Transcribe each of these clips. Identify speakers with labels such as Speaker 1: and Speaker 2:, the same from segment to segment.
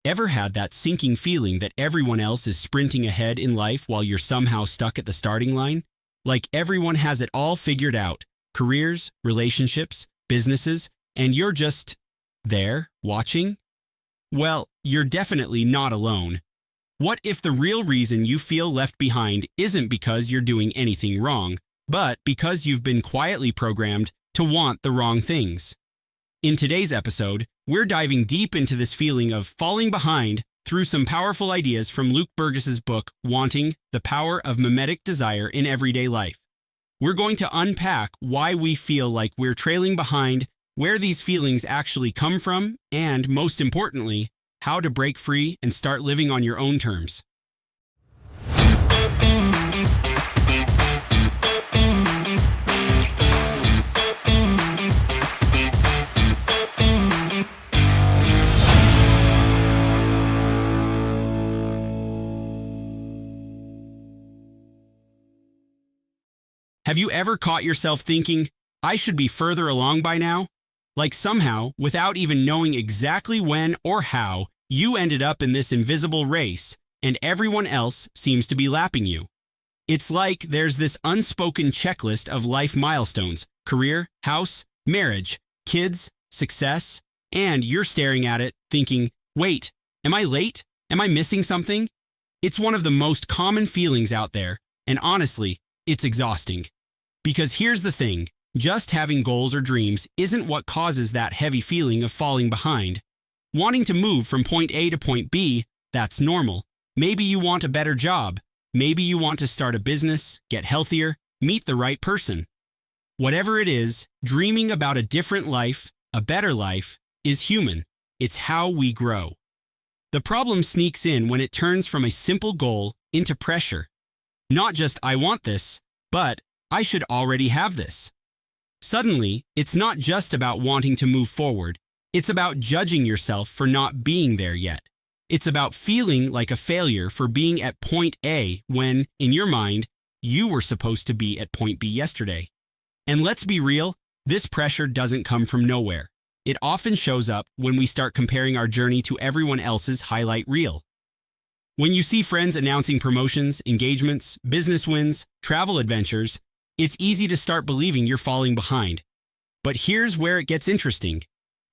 Speaker 1: Ever had that sinking feeling that everyone else is sprinting ahead in life while you're somehow stuck at the starting line? Like everyone has it all figured out, careers, relationships, businesses, and you're just there, watching? Well, you're definitely not alone. What if the real reason you feel left behind isn't because you're doing anything wrong, but because you've been quietly programmed to want the wrong things? In today's episode, we're diving deep into this feeling of falling behind through some powerful ideas from Luke Burgis's book, Wanting: The Power of Mimetic Desire in Everyday Life. We're going to unpack why we feel like we're trailing behind, where these feelings actually come from, and, most importantly, how to break free and start living on your own terms. Have you ever caught yourself thinking, I should be further along by now? Like somehow, without even knowing exactly when or how, you ended up in this invisible race, and everyone else seems to be lapping you. It's like there's this unspoken checklist of life milestones: career, house, marriage, kids, success, and you're staring at it thinking, wait, am I late? Am I missing something? It's one of the most common feelings out there, and honestly, it's exhausting. Because here's the thing, just having goals or dreams isn't what causes that heavy feeling of falling behind. Wanting to move from point A to point B, that's normal. Maybe you want a better job. Maybe you want to start a business, get healthier, meet the right person. Whatever it is, dreaming about a different life, a better life, is human. It's how we grow. The problem sneaks in when it turns from a simple goal into pressure. Not just I want this, but I should already have this. Suddenly, it's not just about wanting to move forward. It's about judging yourself for not being there yet. It's about feeling like a failure for being at point A when, in your mind, you were supposed to be at point B yesterday. And let's be real, this pressure doesn't come from nowhere. It often shows up when we start comparing our journey to everyone else's highlight reel. When you see friends announcing promotions, engagements, business wins, travel adventures, it's easy to start believing you're falling behind. But here's where it gets interesting.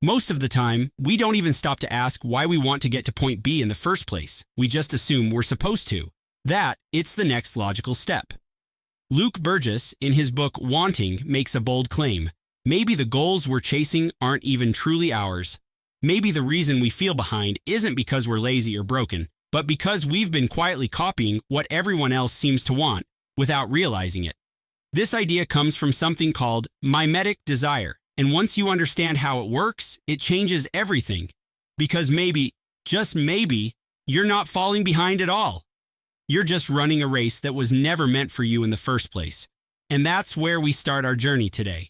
Speaker 1: Most of the time, we don't even stop to ask why we want to get to point B in the first place. We just assume we're supposed to. That, it's the next logical step. Luke Burgis, in his book Wanting, makes a bold claim. Maybe the goals we're chasing aren't even truly ours. Maybe the reason we feel behind isn't because we're lazy or broken, but because we've been quietly copying what everyone else seems to want without realizing it. This idea comes from something called mimetic desire, and once you understand how it works, it changes everything. Because maybe, just maybe, you're not falling behind at all. You're just running a race that was never meant for you in the first place. And that's where we start our journey today.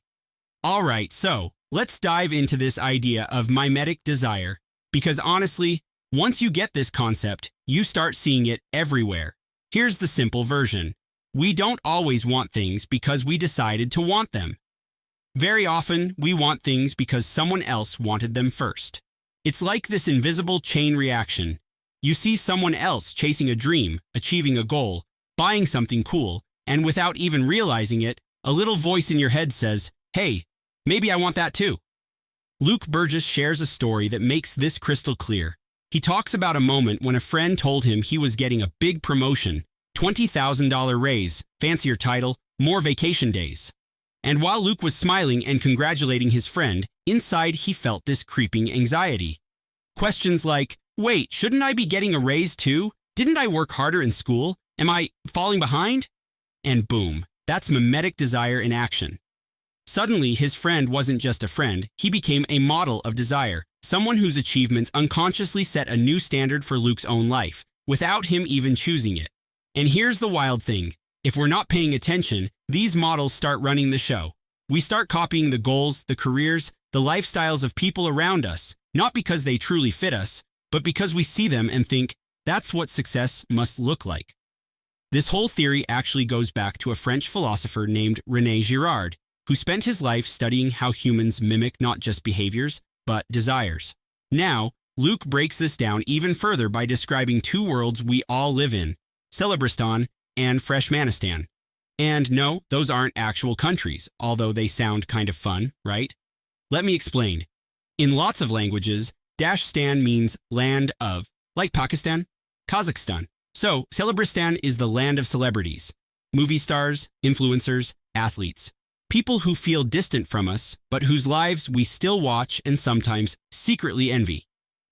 Speaker 1: Alright, so, let's dive into this idea of mimetic desire, because honestly, once you get this concept, you start seeing it everywhere. Here's the simple version. We don't always want things because we decided to want them. Very often, we want things because someone else wanted them first. It's like this invisible chain reaction. You see someone else chasing a dream, achieving a goal, buying something cool, and without even realizing it, a little voice in your head says, hey, maybe I want that too. Luke Burgis shares a story that makes this crystal clear. He talks about a moment when a friend told him he was getting a big promotion, $20,000 raise, fancier title, more vacation days. And while Luke was smiling and congratulating his friend, inside he felt this creeping anxiety. Questions like, wait, shouldn't I be getting a raise too? Didn't I work harder in school? Am I falling behind? And boom, that's mimetic desire in action. Suddenly, his friend wasn't just a friend, he became a model of desire, someone whose achievements unconsciously set a new standard for Luke's own life, without him even choosing it. And here's the wild thing. If we're not paying attention, these models start running the show. We start copying the goals, the careers, the lifestyles of people around us, not because they truly fit us, but because we see them and think, that's what success must look like. This whole theory actually goes back to a French philosopher named René Girard, who spent his life studying how humans mimic not just behaviors, but desires. Now, Luke breaks this down even further by describing two worlds we all live in, Celebristan and Freshmanistan. And no, those aren't actual countries, although they sound kind of fun, right? Let me explain. In lots of languages, Stan means land of, like Pakistan, Kazakhstan. So, Celebristan is the land of celebrities, movie stars, influencers, athletes, people who feel distant from us, but whose lives we still watch and sometimes secretly envy.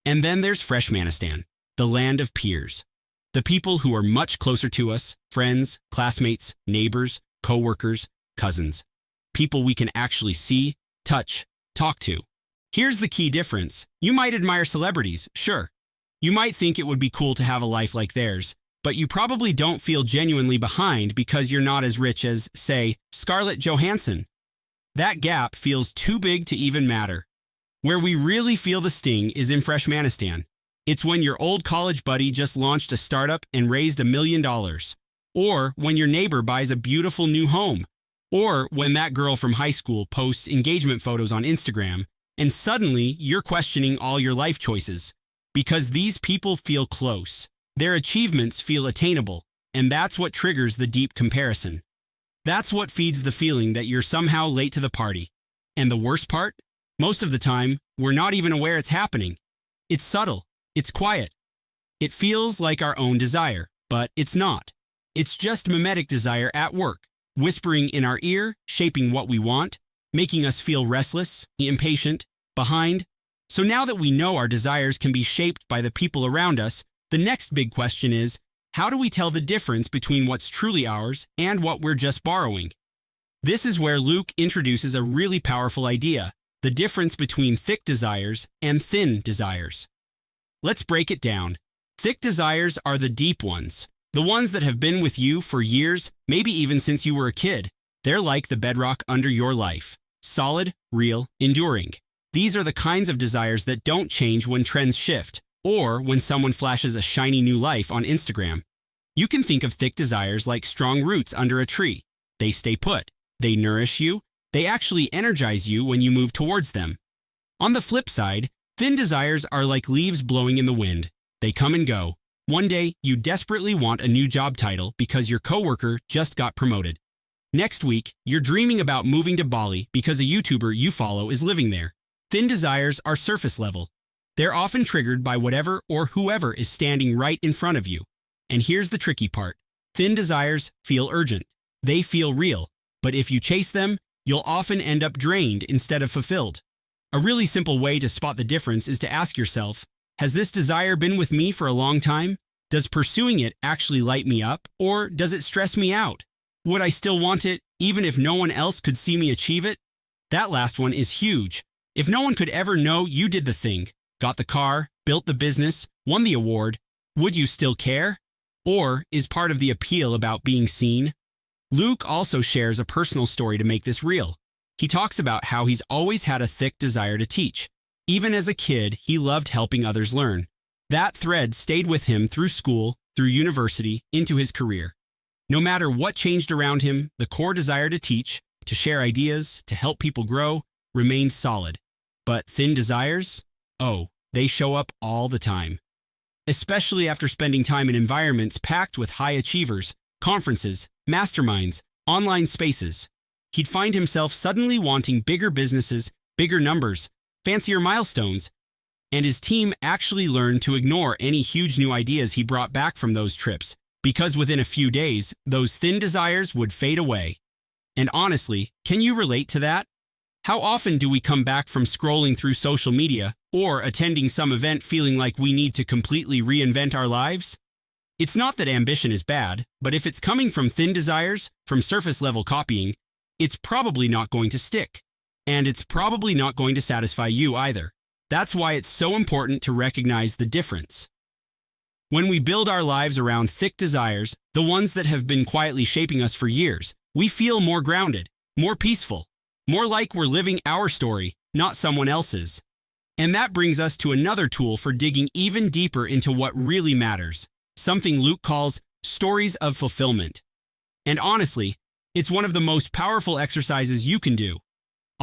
Speaker 1: And then there's Freshmanistan, the land of peers, the people who are much closer to us, friends, classmates, neighbors, co-workers, cousins, people we can actually see, touch, talk to. Here's the key difference. You might admire celebrities, sure. You might think it would be cool to have a life like theirs, but you probably don't feel genuinely behind because you're not as rich as, say, Scarlett Johansson. That gap feels too big to even matter. Where we really feel the sting is in Freshmanistan. It's when your old college buddy just launched a startup and raised $1 million. Or when your neighbor buys a beautiful new home. Or when that girl from high school posts engagement photos on Instagram, and suddenly you're questioning all your life choices. Because these people feel close. Their achievements feel attainable, and that's what triggers the deep comparison. That's what feeds the feeling that you're somehow late to the party. And the worst part? Most of the time, we're not even aware it's happening. It's subtle. It's quiet. It feels like our own desire, but it's not. It's just mimetic desire at work, whispering in our ear, shaping what we want, making us feel restless, impatient, behind. So now that we know our desires can be shaped by the people around us, the next big question is, how do we tell the difference between what's truly ours and what we're just borrowing? This is where Luke introduces a really powerful idea, the difference between thick desires and thin desires. Let's break it down. Thick desires are the deep ones, the ones that have been with you for years, maybe even since you were a kid. They're like the bedrock under your life. Solid, real, enduring. These are the kinds of desires that don't change when trends shift, or when someone flashes a shiny new life on Instagram. You can think of thick desires like strong roots under a tree. They stay put. They nourish you. They actually energize you when you move towards them. On the flip side, thin desires are like leaves blowing in the wind. They come and go. One day, you desperately want a new job title because your coworker just got promoted. Next week, you're dreaming about moving to Bali because a YouTuber you follow is living there. Thin desires are surface level. They're often triggered by whatever or whoever is standing right in front of you. And here's the tricky part. Thin desires feel urgent. They feel real. But if you chase them, you'll often end up drained instead of fulfilled. A really simple way to spot the difference is to ask yourself, has this desire been with me for a long time? Does pursuing it actually light me up, or does it stress me out? Would I still want it, even if no one else could see me achieve it? That last one is huge. If no one could ever know you did the thing, got the car, built the business, won the award, would you still care? Or is part of the appeal about being seen? Luke also shares a personal story to make this real. He talks about how he's always had a thick desire to teach. Even as a kid, he loved helping others learn. That thread stayed with him through school, through university, into his career. No matter what changed around him, the core desire to teach, to share ideas, to help people grow, remained solid. But thin desires? Oh, they show up all the time. Especially after spending time in environments packed with high achievers, conferences, masterminds, online spaces. He'd find himself suddenly wanting bigger businesses, bigger numbers, fancier milestones, and his team actually learned to ignore any huge new ideas he brought back from those trips, because within a few days, those thin desires would fade away. And honestly, can you relate to that? How often do we come back from scrolling through social media or attending some event feeling like we need to completely reinvent our lives? It's not that ambition is bad, but if it's coming from thin desires, from surface-level copying, it's probably not going to stick. And it's probably not going to satisfy you either. That's why it's so important to recognize the difference. When we build our lives around thick desires, the ones that have been quietly shaping us for years, we feel more grounded, more peaceful, more like we're living our story, not someone else's. And that brings us to another tool for digging even deeper into what really matters, something Luke calls stories of fulfillment. And honestly, it's one of the most powerful exercises you can do.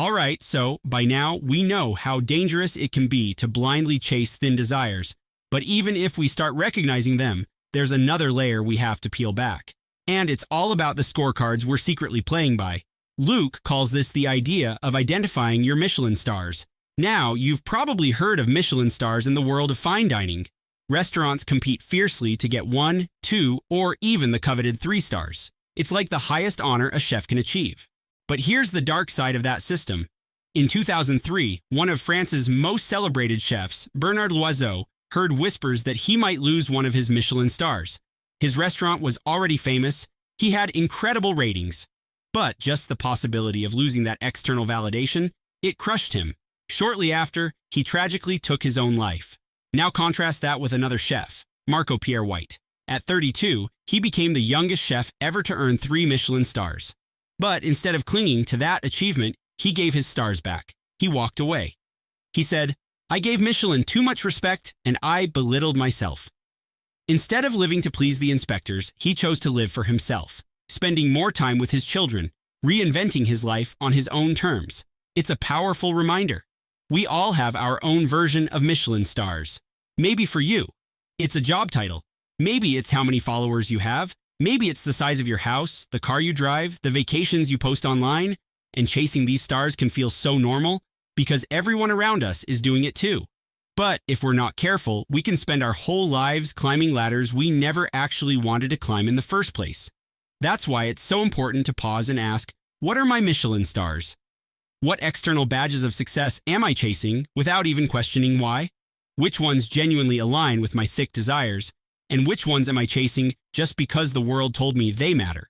Speaker 1: Alright, so by now we know how dangerous it can be to blindly chase thin desires, but even if we start recognizing them, there's another layer we have to peel back. And it's all about the scorecards we're secretly playing by. Luke calls this the idea of identifying your Michelin stars. Now, you've probably heard of Michelin stars in the world of fine dining. Restaurants compete fiercely to get 1, 2, or even the coveted 3 stars. It's like the highest honor a chef can achieve. But here's the dark side of that system. In 2003, one of France's most celebrated chefs, Bernard Loiseau, heard whispers that he might lose one of his Michelin stars. His restaurant was already famous, he had incredible ratings. But just the possibility of losing that external validation, it crushed him. Shortly after, he tragically took his own life. Now contrast that with another chef, Marco Pierre White. At 32, he became the youngest chef ever to earn 3 Michelin stars. But instead of clinging to that achievement, he gave his stars back. He walked away. He said, "I gave Michelin too much respect and I belittled myself." Instead of living to please the inspectors, he chose to live for himself, spending more time with his children, reinventing his life on his own terms. It's a powerful reminder. We all have our own version of Michelin stars. Maybe for you, it's a job title. Maybe it's how many followers you have. Maybe it's the size of your house, the car you drive, the vacations you post online. And chasing these stars can feel so normal because everyone around us is doing it too. But if we're not careful, we can spend our whole lives climbing ladders we never actually wanted to climb in the first place. That's why it's so important to pause and ask, what are my Michelin stars? What external badges of success am I chasing without even questioning why? Which ones genuinely align with my thick desires? And which ones am I chasing just because the world told me they matter?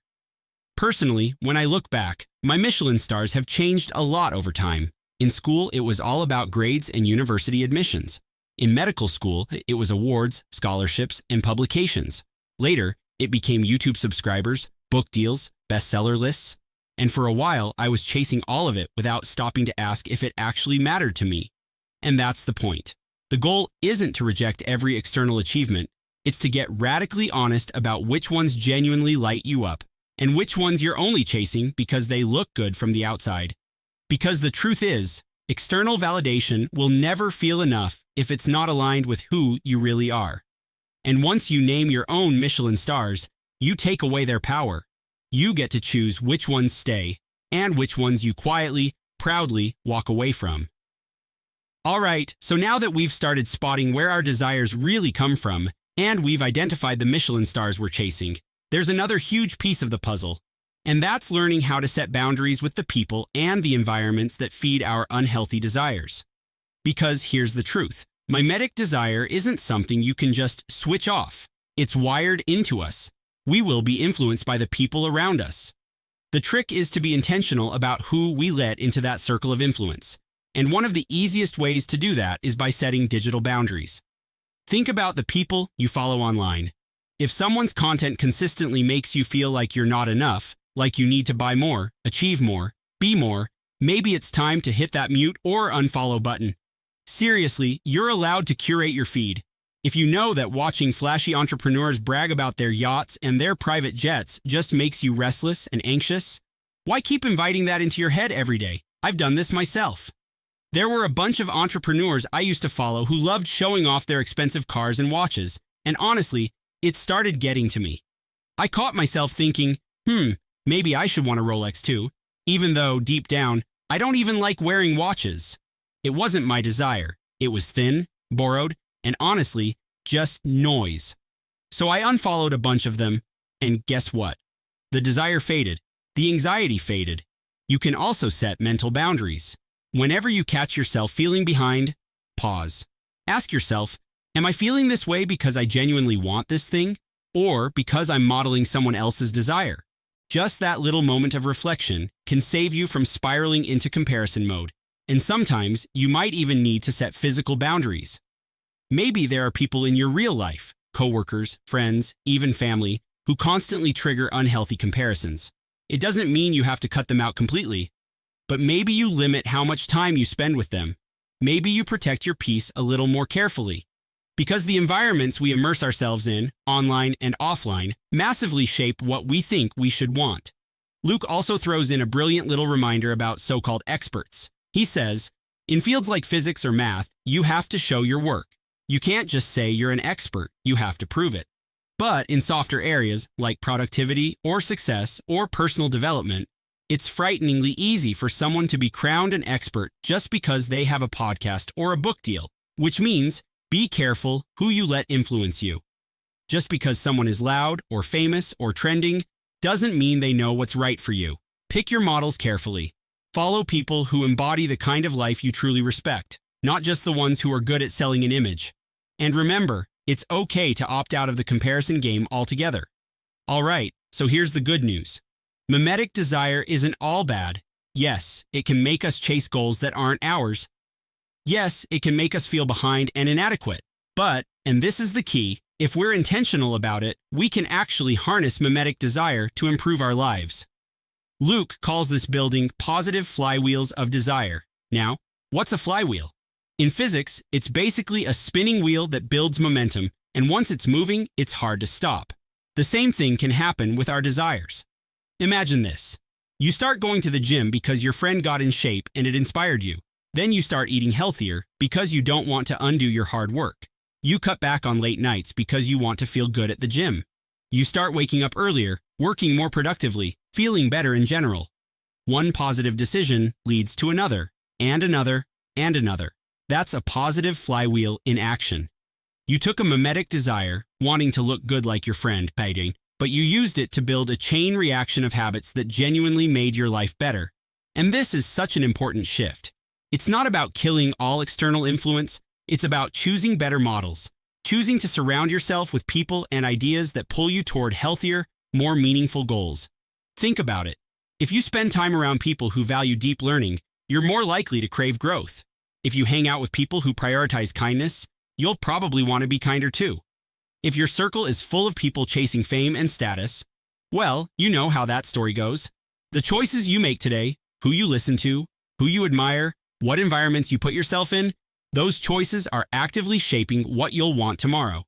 Speaker 1: Personally, when I look back, my Michelin stars have changed a lot over time. In school, it was all about grades and university admissions. In medical school, it was awards, scholarships, and publications. Later, it became YouTube subscribers, book deals, bestseller lists. And for a while, I was chasing all of it without stopping to ask if it actually mattered to me. And that's the point. The goal isn't to reject every external achievement. It's to get radically honest about which ones genuinely light you up and which ones you're only chasing because they look good from the outside. Because the truth is, external validation will never feel enough if it's not aligned with who you really are. And once you name your own Michelin stars, you take away their power. You get to choose which ones stay and which ones you quietly, proudly walk away from. Alright, so now that we've started spotting where our desires really come from, and we've identified the Michelin stars we're chasing, there's another huge piece of the puzzle. And that's learning how to set boundaries with the people and the environments that feed our unhealthy desires. Because here's the truth. Mimetic desire isn't something you can just switch off. It's wired into us. We will be influenced by the people around us. The trick is to be intentional about who we let into that circle of influence. And one of the easiest ways to do that is by setting digital boundaries. Think about the people you follow online. If someone's content consistently makes you feel like you're not enough, like you need to buy more, achieve more, be more, maybe it's time to hit that mute or unfollow button. Seriously, you're allowed to curate your feed. If you know that watching flashy entrepreneurs brag about their yachts and their private jets just makes you restless and anxious, why keep inviting that into your head every day? I've done this myself. There were a bunch of entrepreneurs I used to follow who loved showing off their expensive cars and watches, and honestly, it started getting to me. I caught myself thinking, maybe I should want a Rolex too, even though, deep down, I don't even like wearing watches. It wasn't my desire. It was thin, borrowed, and honestly, just noise. So I unfollowed a bunch of them, and guess what? The desire faded. The anxiety faded. You can also set mental boundaries. Whenever you catch yourself feeling behind, pause. Ask yourself, am I feeling this way because I genuinely want this thing, or because I'm modeling someone else's desire? Just that little moment of reflection can save you from spiraling into comparison mode. And sometimes you might even need to set physical boundaries. Maybe there are people in your real life, coworkers, friends, even family, who constantly trigger unhealthy comparisons. It doesn't mean you have to cut them out completely, but maybe you limit how much time you spend with them. Maybe you protect your peace a little more carefully. Because the environments we immerse ourselves in, online and offline, massively shape what we think we should want. Luke also throws in a brilliant little reminder about so-called experts. He says, in fields like physics or math, you have to show your work. You can't just say you're an expert, you have to prove it. But in softer areas like productivity or success or personal development, it's frighteningly easy for someone to be crowned an expert just because they have a podcast or a book deal, which means be careful who you let influence you. Just because someone is loud or famous or trending doesn't mean they know what's right for you. Pick your models carefully. Follow people who embody the kind of life you truly respect, not just the ones who are good at selling an image. And remember, it's okay to opt out of the comparison game altogether. All right, so here's the good news. Mimetic desire isn't all bad. Yes, it can make us chase goals that aren't ours. Yes, it can make us feel behind and inadequate. But, and this is the key, if we're intentional about it, we can actually harness mimetic desire to improve our lives. Luke calls this building positive flywheels of desire. Now, what's a flywheel? In physics, it's basically a spinning wheel that builds momentum, and once it's moving, it's hard to stop. The same thing can happen with our desires. Imagine this. You start going to the gym because your friend got in shape and it inspired you. Then you start eating healthier because you don't want to undo your hard work. You cut back on late nights because you want to feel good at the gym. You start waking up earlier, working more productively, feeling better in general. One positive decision leads to another, and another, and another. That's a positive flywheel in action. You took a mimetic desire, wanting to look good like your friend, Payday, but you used it to build a chain reaction of habits that genuinely made your life better. And this is such an important shift. It's not about killing all external influence, it's about choosing better models, choosing to surround yourself with people and ideas that pull you toward healthier, more meaningful goals. Think about it. If you spend time around people who value deep learning, you're more likely to crave growth. If you hang out with people who prioritize kindness, you'll probably want to be kinder too. If your circle is full of people chasing fame and status, well, you know how that story goes. The choices you make today, who you listen to, who you admire, what environments you put yourself in, those choices are actively shaping what you'll want tomorrow.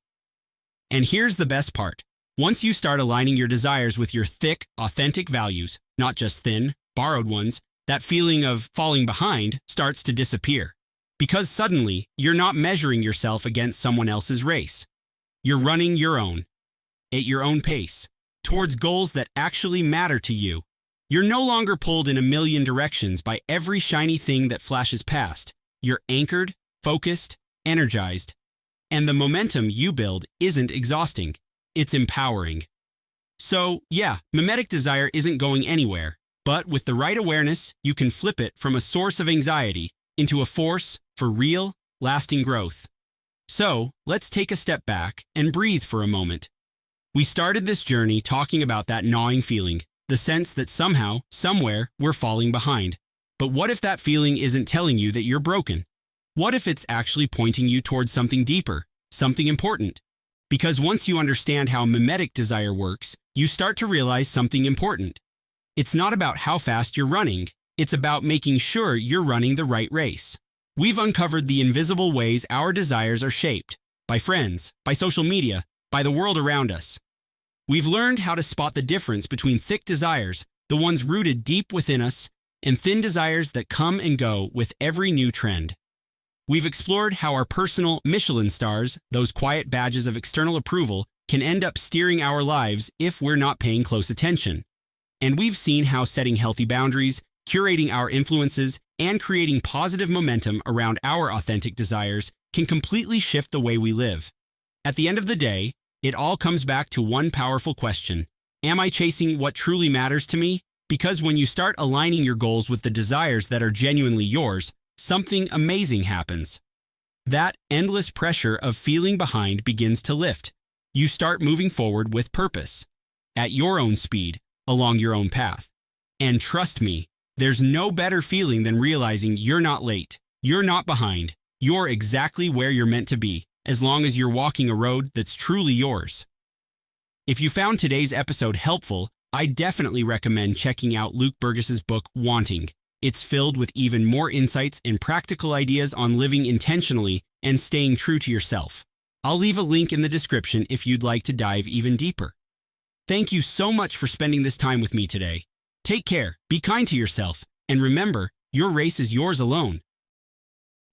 Speaker 1: And here's the best part. Once you start aligning your desires with your thick, authentic values, not just thin, borrowed ones, that feeling of falling behind starts to disappear. Because suddenly, you're not measuring yourself against someone else's race. You're running your own, at your own pace, towards goals that actually matter to you. You're no longer pulled in a million directions by every shiny thing that flashes past. You're anchored, focused, energized. And the momentum you build isn't exhausting. It's empowering. So, yeah, mimetic desire isn't going anywhere. But with the right awareness, you can flip it from a source of anxiety into a force for real, lasting growth. So, let's take a step back and breathe for a moment. We started this journey talking about that gnawing feeling, the sense that somehow, somewhere, we're falling behind. But what if that feeling isn't telling you that you're broken? What if it's actually pointing you towards something deeper, something important? Because once you understand how mimetic desire works, you start to realize something important. It's not about how fast you're running. It's about making sure you're running the right race. We've uncovered the invisible ways our desires are shaped, by friends, by social media, by the world around us. We've learned how to spot the difference between thick desires, the ones rooted deep within us, and thin desires that come and go with every new trend. We've explored how our personal Michelin stars, those quiet badges of external approval, can end up steering our lives if we're not paying close attention. And we've seen how setting healthy boundaries, curating our influences, and creating positive momentum around our authentic desires can completely shift the way we live. At the end of the day, it all comes back to one powerful question. Am I chasing what truly matters to me? Because when you start aligning your goals with the desires that are genuinely yours, something amazing happens. That endless pressure of feeling behind begins to lift. You start moving forward with purpose, at your own speed, along your own path. And trust me, there's no better feeling than realizing you're not late, you're not behind, you're exactly where you're meant to be, as long as you're walking a road that's truly yours. If you found today's episode helpful, I definitely recommend checking out Luke Burgis's book, Wanting. It's filled with even more insights and practical ideas on living intentionally and staying true to yourself. I'll leave a link in the description if you'd like to dive even deeper. Thank you so much for spending this time with me today. Take care, be kind to yourself, and remember, your race is yours alone.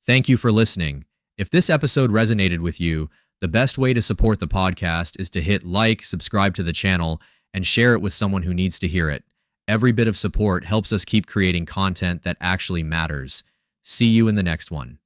Speaker 2: Thank you for listening. If this episode resonated with you, the best way to support the podcast is to hit like, subscribe to the channel, and share it with someone who needs to hear it. Every bit of support helps us keep creating content that actually matters. See you in the next one.